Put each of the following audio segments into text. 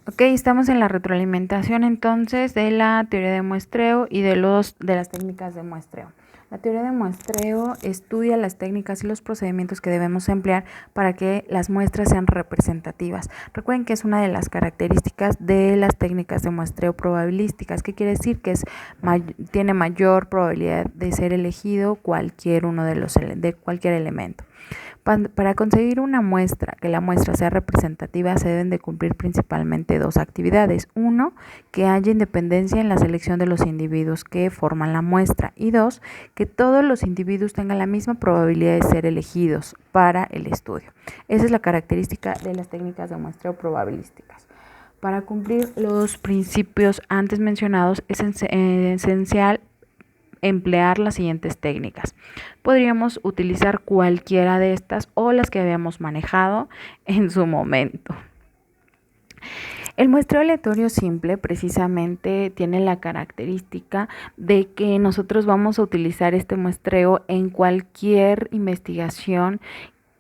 Ok, estamos en la retroalimentación entonces de la teoría de muestreo y de las técnicas de muestreo. La teoría de muestreo estudia las técnicas y los procedimientos que debemos emplear para que las muestras sean representativas. Recuerden que es una de las características de las técnicas de muestreo probabilísticas. ¿Qué quiere decir? Que tiene mayor probabilidad de ser elegido cualquier uno de cualquier elemento. Para conseguir una muestra, que la muestra sea representativa, se deben de cumplir principalmente dos actividades. Uno, que haya independencia en la selección de los individuos que forman la muestra. Y dos, que todos los individuos tengan la misma probabilidad de ser elegidos para el estudio. Esa es la característica de las técnicas de muestreo probabilísticas. Para cumplir los principios antes mencionados es esencial emplear las siguientes técnicas. Podríamos utilizar cualquiera de estas o las que habíamos manejado en su momento. El muestreo aleatorio simple precisamente tiene la característica de que nosotros vamos a utilizar este muestreo en cualquier investigación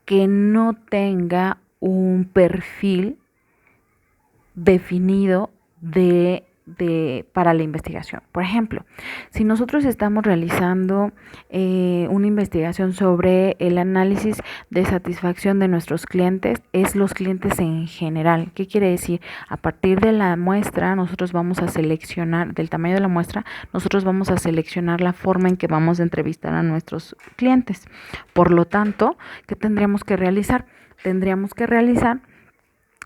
que no tenga un perfil definido para la investigación. Por ejemplo, si nosotros estamos realizando una investigación sobre el análisis de satisfacción de nuestros clientes, es los clientes en general. ¿Qué quiere decir? A partir de la muestra, nosotros vamos a seleccionar, del tamaño de la muestra, nosotros vamos a seleccionar la forma en que vamos a entrevistar a nuestros clientes. Por lo tanto, ¿qué tendríamos que realizar? Tendríamos que realizar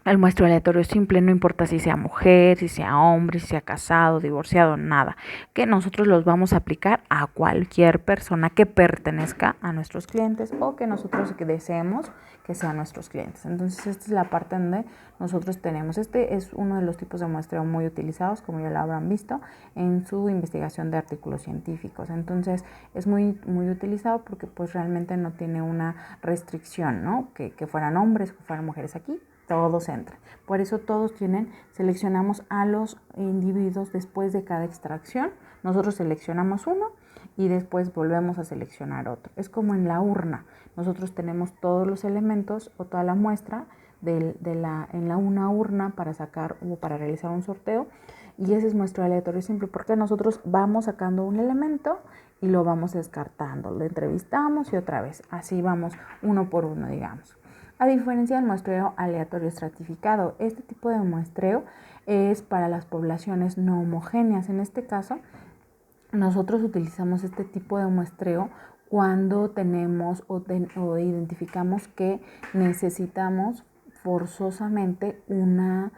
el muestreo aleatorio simple, no importa si sea mujer, si sea hombre, si sea casado, divorciado, nada. Que nosotros los vamos a aplicar a cualquier persona que pertenezca a nuestros clientes o que nosotros deseemos que sean nuestros clientes. Entonces, esta es la parte donde nosotros tenemos. Este es uno de los tipos de muestreo muy utilizados, como ya lo habrán visto, en su investigación de artículos científicos. Entonces, es muy utilizado porque pues realmente no tiene una restricción, ¿no? Que fueran hombres, que fueran mujeres aquí. Todos entran. Por eso todos seleccionamos a los individuos después de cada extracción. Nosotros seleccionamos uno y después volvemos a seleccionar otro. Es como en la urna. Nosotros tenemos todos los elementos o toda la muestra en una urna para sacar o para realizar un sorteo. Y ese es nuestro aleatorio simple porque nosotros vamos sacando un elemento y lo vamos descartando. Lo entrevistamos y otra vez. Así vamos uno por uno, digamos. A diferencia del muestreo aleatorio estratificado, este tipo de muestreo es para las poblaciones no homogéneas. En este caso, nosotros utilizamos este tipo de muestreo cuando tenemos o identificamos que necesitamos forzosamente una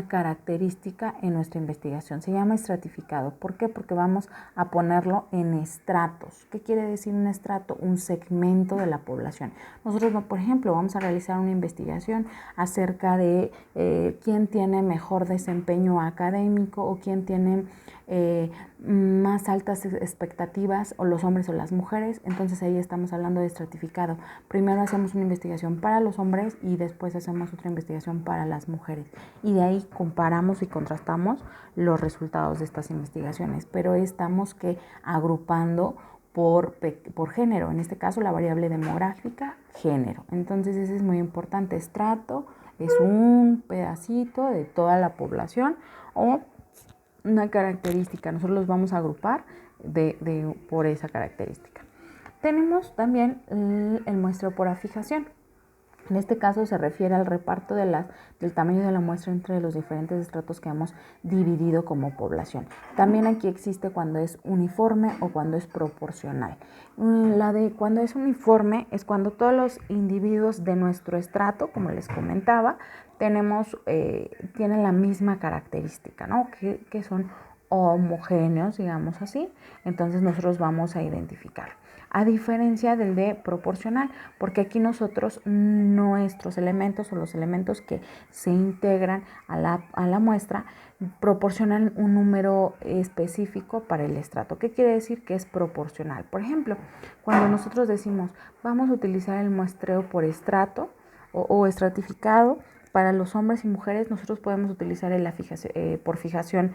característica en nuestra investigación. Se llama estratificado. ¿Por qué? Porque vamos a ponerlo en estratos. ¿Qué quiere decir un estrato? Un segmento de la población. Nosotros, por ejemplo, vamos a realizar una investigación acerca de quién tiene mejor desempeño académico o quién tiene más altas expectativas, o los hombres o las mujeres. Entonces ahí estamos hablando de estratificado. Primero hacemos una investigación para los hombres y después hacemos otra investigación para las mujeres. Y de ahí comparamos y contrastamos los resultados de estas investigaciones. Pero estamos agrupando por género, en este caso la variable demográfica, género. Entonces eso es muy importante. Estrato es un pedacito de toda la población o una característica. Nosotros los vamos a agrupar por esa característica. Tenemos también el muestreo por afijación. En este caso se refiere al reparto del tamaño de la muestra entre los diferentes estratos que hemos dividido como población. También aquí existe cuando es uniforme o cuando es proporcional. Cuando es uniforme es cuando todos los individuos de nuestro estrato, como les comentaba, tienen la misma característica, ¿no? Que son homogéneos, digamos así. Entonces nosotros vamos a identificar. A diferencia del de proporcional, porque aquí nuestros elementos o los elementos que se integran a la muestra proporcionan un número específico para el estrato. ¿Qué quiere decir? Que es proporcional. Por ejemplo, cuando nosotros decimos vamos a utilizar el muestreo por estrato o estratificado, Para los hombres y mujeres nosotros podemos utilizar por fijación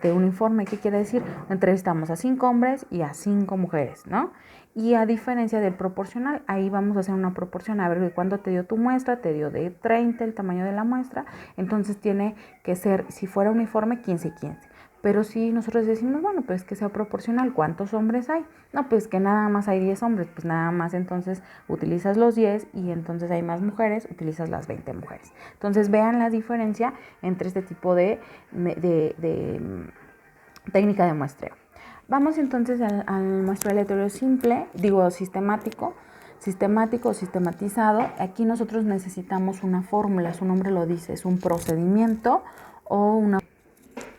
uniforme. ¿Qué quiere decir? Entrevistamos a 5 hombres y a 5 mujeres, ¿no? Y a diferencia del proporcional, ahí vamos a hacer una proporción. A ver, ¿de cuánto te dio tu muestra? Te dio de 30 el tamaño de la muestra. Entonces tiene que ser, si fuera uniforme, 15-15. Pero si nosotros decimos, bueno, pues que sea proporcional, ¿cuántos hombres hay? No, pues que nada más hay 10 hombres, pues nada más entonces utilizas los 10 y entonces hay más mujeres, utilizas las 20 mujeres. Entonces vean la diferencia entre este tipo de técnica de muestreo. Vamos entonces al muestreo aleatorio simple, sistemático o sistematizado. Aquí nosotros necesitamos una fórmula, su nombre lo dice, es un procedimiento o una...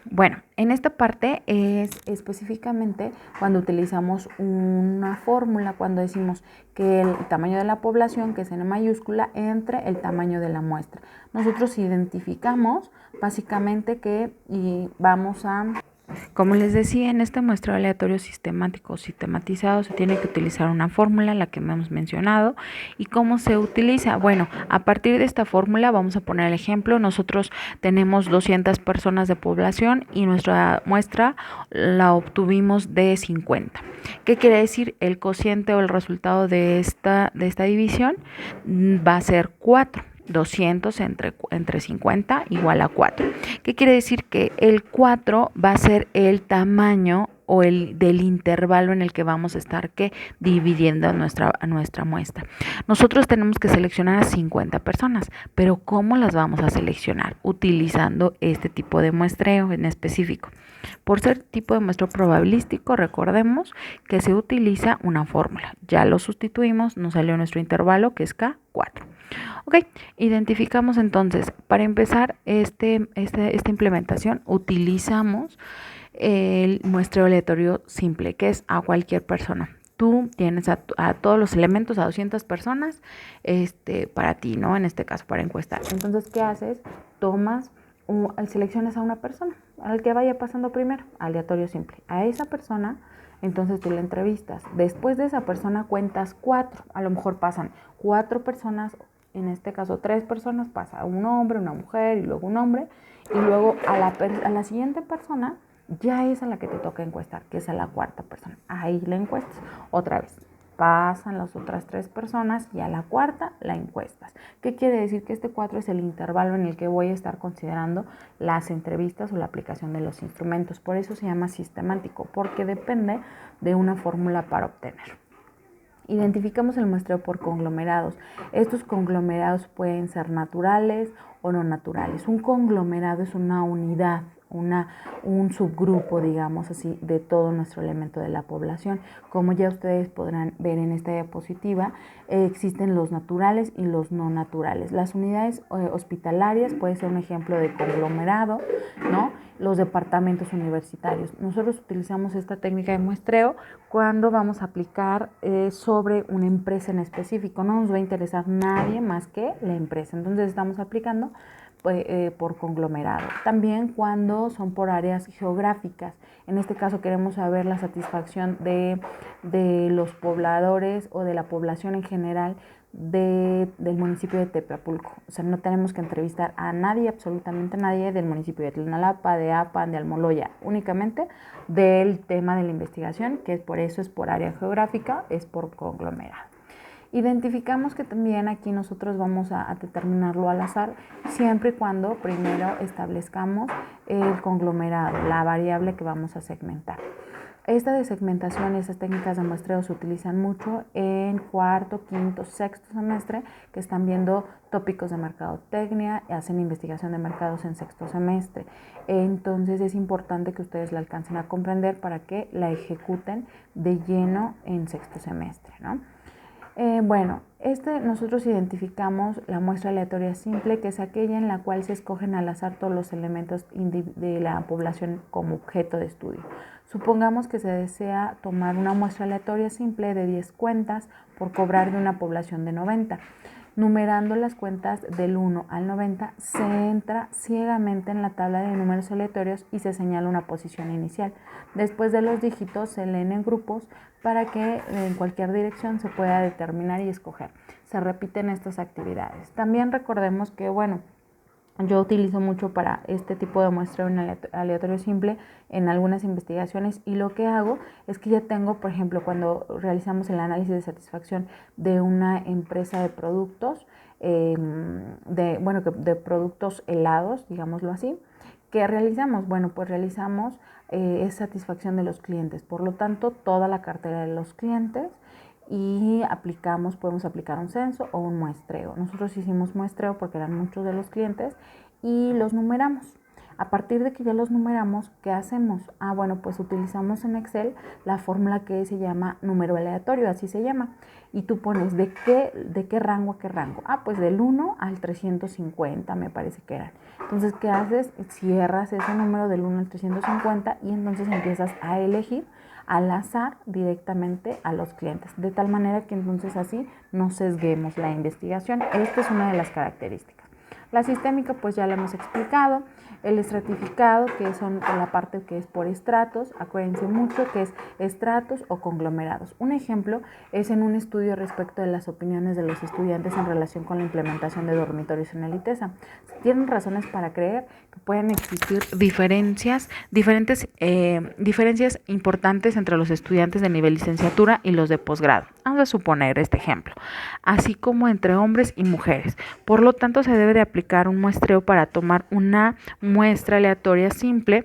Bueno, en esta parte es específicamente cuando utilizamos una fórmula, cuando decimos que el tamaño de la población, que es N mayúscula, entre el tamaño de la muestra. Nosotros identificamos básicamente que vamos a... Como les decía, en este muestreo aleatorio sistemático o sistematizado se tiene que utilizar una fórmula, la que hemos mencionado. ¿Y cómo se utiliza? Bueno, a partir de esta fórmula vamos a poner el ejemplo. Nosotros tenemos 200 personas de población y nuestra muestra la obtuvimos de 50. ¿Qué quiere decir? El cociente o el resultado de esta división va a ser 4. 200 entre 50 igual a 4. ¿Qué quiere decir? Que el 4 va a ser el tamaño o el del intervalo en el que vamos a estar dividiendo nuestra muestra. Nosotros tenemos que seleccionar a 50 personas, pero ¿cómo las vamos a seleccionar? Utilizando este tipo de muestreo en específico. Por ser tipo de muestreo probabilístico, recordemos que se utiliza una fórmula. Ya lo sustituimos, nos salió nuestro intervalo que es K4. Ok, identificamos entonces, para empezar esta implementación utilizamos el muestreo aleatorio simple, que es a cualquier persona. Tú tienes a todos los elementos, a 200 personas, para ti, ¿no? En este caso, para encuestar. Entonces, ¿qué haces? Seleccionas a una persona, al que vaya pasando primero, aleatorio simple. A esa persona, entonces tú la entrevistas. Después de esa persona cuentas 4, a lo mejor pasan 4 personas, en este caso 3 personas, pasa un hombre, una mujer y luego un hombre, y luego a la siguiente persona ya es a la que te toca encuestar, que es a la 4ª persona. Ahí la encuestas otra vez. Pasan las otras 3 personas y a la 4ª la encuestas. ¿Qué quiere decir? Que este 4 es el intervalo en el que voy a estar considerando las entrevistas o la aplicación de los instrumentos. Por eso se llama sistemático, porque depende de una fórmula para obtener. Identificamos el muestreo por conglomerados. Estos conglomerados pueden ser naturales o no naturales. Un conglomerado es una unidad, un subgrupo, digamos así, de todo nuestro elemento de la población. Como ya ustedes podrán ver en esta diapositiva, existen los naturales y los no naturales. Las unidades hospitalarias puede ser un ejemplo de conglomerado, ¿no? Los departamentos universitarios. Nosotros utilizamos esta técnica de muestreo cuando vamos a aplicar sobre una empresa en específico. No nos va a interesar nadie más que la empresa. Entonces estamos aplicando por conglomerado. También cuando son por áreas geográficas. En este caso queremos saber la satisfacción de los pobladores o de la población en general del municipio de Tepeapulco. O sea, no tenemos que entrevistar a nadie, absolutamente nadie del municipio de Tlalnalapa, de Apan, de Almoloya, únicamente del tema de la investigación, que por eso es por área geográfica, es por conglomerado. Identificamos que también aquí nosotros vamos a determinarlo al azar, siempre y cuando primero establezcamos el conglomerado, la variable que vamos a segmentar. Esta de segmentación y estas técnicas de muestreo se utilizan mucho en cuarto, quinto, sexto semestre, que están viendo tópicos de mercadotecnia y hacen investigación de mercados en sexto semestre. Entonces es importante que ustedes la alcancen a comprender para que la ejecuten de lleno en sexto semestre, ¿no? Nosotros identificamos la muestra aleatoria simple, que es aquella en la cual se escogen al azar todos los elementos de la población como objeto de estudio. Supongamos que se desea tomar una muestra aleatoria simple de 10 cuentas por cobrar de una población de 90. Numerando las cuentas del 1 al 90, se entra ciegamente en la tabla de números aleatorios y se señala una posición inicial. Después de los dígitos se leen en grupos para que en cualquier dirección se pueda determinar y escoger. Se repiten estas actividades. También recordemos que, Yo utilizo mucho para este tipo de muestreo en aleatorio simple en algunas investigaciones, y lo que hago es que ya tengo, por ejemplo, cuando realizamos el análisis de satisfacción de una empresa de productos, de productos helados, digámoslo así, ¿qué realizamos? Bueno, pues realizamos es satisfacción de los clientes, por lo tanto, toda la cartera de los clientes, y podemos aplicar un censo o un muestreo. Nosotros hicimos muestreo porque eran muchos de los clientes y los numeramos. A partir de que ya los numeramos, ¿qué hacemos? Bueno, pues utilizamos en Excel la fórmula que se llama número aleatorio, así se llama. Y tú pones de qué rango a qué rango. Pues del 1 al 350 me parece que eran. Entonces, ¿qué haces? Cierras ese número del 1 al 350 y entonces empiezas a elegir al azar directamente a los clientes, de tal manera que entonces así no sesguemos la investigación. Esta es una de las características. La sistémica pues ya la hemos explicado. El estratificado, que son la parte que es por estratos, acuérdense mucho que es estratos o conglomerados. Un ejemplo es en un estudio respecto de las opiniones de los estudiantes en relación con la implementación de dormitorios en el ITESA. Tienen razones para creer que pueden existir diferencias importantes entre los estudiantes de nivel licenciatura y los de posgrado. Vamos a suponer este ejemplo, así como entre hombres y mujeres. Por lo tanto, se debe de aplicar un muestreo para tomar una muestra aleatoria simple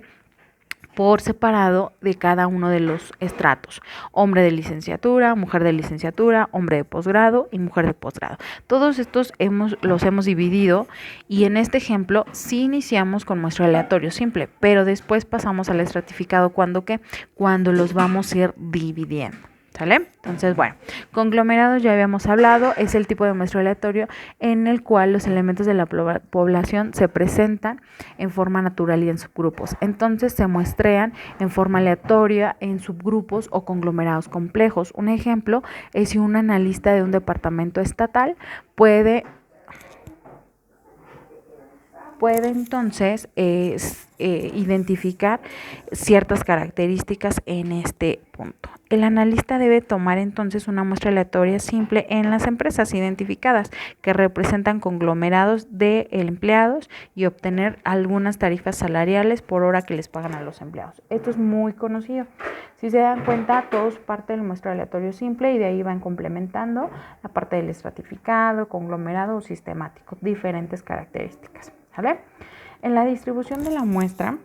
por separado de cada uno de los estratos: hombre de licenciatura, mujer de licenciatura, hombre de posgrado y mujer de posgrado. Todos estos los hemos dividido, y en este ejemplo sí iniciamos con muestreo aleatorio simple, pero después pasamos al estratificado cuando los vamos a ir dividiendo. ¿Sale? Entonces, bueno, conglomerados ya habíamos hablado, es el tipo de muestreo aleatorio en el cual los elementos de la población se presentan en forma natural y en subgrupos. Entonces se muestrean en forma aleatoria en subgrupos o conglomerados complejos. Un ejemplo es si un analista de un departamento estatal puede entonces identificar ciertas características en este punto. El analista debe tomar entonces una muestra aleatoria simple en las empresas identificadas que representan conglomerados de empleados y obtener algunas tarifas salariales por hora que les pagan a los empleados. Esto es muy conocido. Si se dan cuenta, todo es parte del muestreo aleatorio simple, y de ahí van complementando la parte del estratificado, conglomerado o sistemático, diferentes características. ¿Vale? En la distribución de la muestra